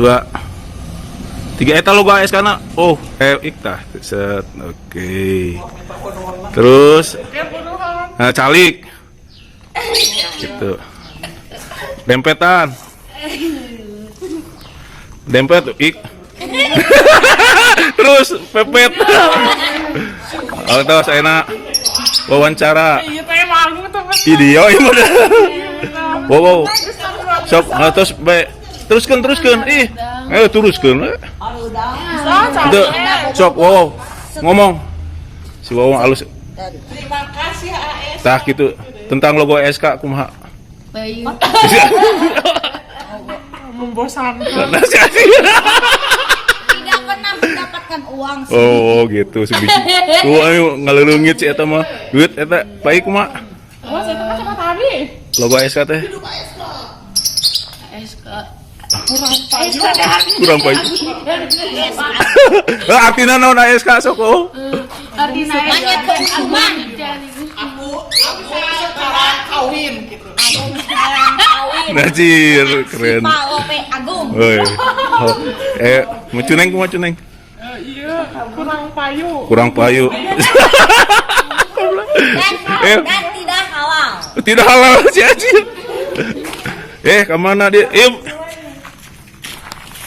2 3 eta logo AS kana. Oh, iktah. Set. Oke. Terus calik. Gitu. Dempetan. Dempet ik. Terus pepet. Terus enak. Wawancara. Video ini udah. Wow. Sok, terus baik. Teruskan. Ih. Ayo teruskan. Udah. Sok, wow. Ngomong. Si Wawang halus. Terima kasih AS. Tah gitu. Tentang logo SK kumaha? Bayu. Membosankan. Tidak pernah mendapatkan uang sih. Oh, gitu sebiji. Tuh ayo ngaleleungit si eta mah. Duit eta baik kumaha? Wah, saya tuh cuma tadi. Logo SK teh. SK. Kurang baik. Artina naon SK sok oh. Artinya keuntungan. Aku sekarang kawin gitu. Najir keren. Pak OP Agung. Oi. Mau cuneng kumaha cuneng? Iya, kurang payu. Kurang payu. Dan tidak halal. Tidak halal si anjir. Kemana dia?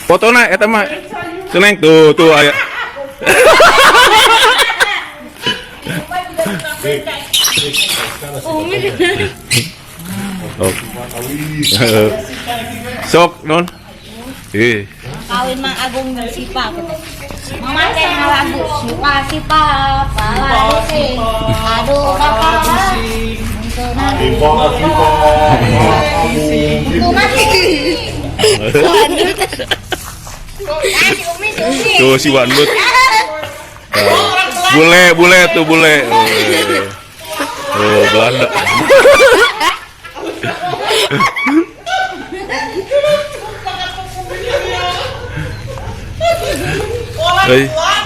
Fotona eta mah. Cuneng tuh aya. Sok non. Kawin Mang Agung dan Sipa gitu. Mama teh lagu suka Sipa palasi. Aduh bapak. Tuh si Wanbut. Bule tuh bule. Oh, Belanda.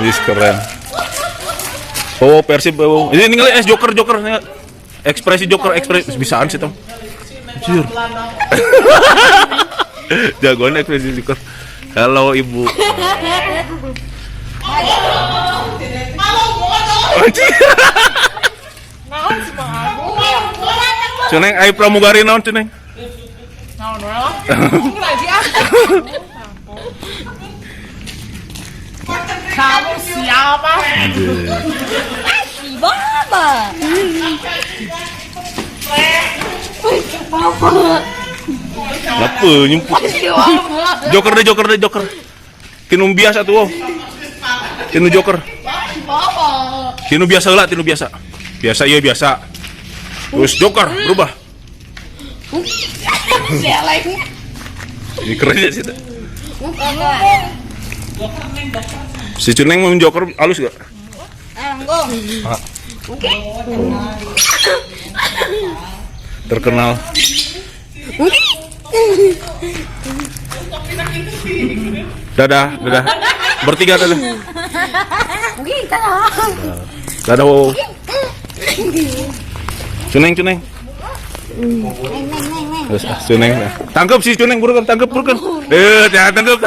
Ini keren. Oh, Persib. Ini ningali Joker. Ekspresi Joker, bisaan sih, Tom. Jujur. Jagoan ekspresi Joker. Halo, Ibu. Cuneng, ayo pramugari naon cuneng? Naon lah. Lagi Kamu siapa? Baba. Apa nyumput? Joker deh. Tinu biasa tuh. Tinu Joker. Tinu biasa lah, tinu biasa. Biasa iya biasa. Terus Joker berubah. Ini keren ya sih. Si Cuneng mau Joker halus gak? Terkenal. Dadah. Bertiga dadah. Dadah wow. Cuneng. Terus Cuneng. Tangkap si Cuneng burukan. Jangan tangkap.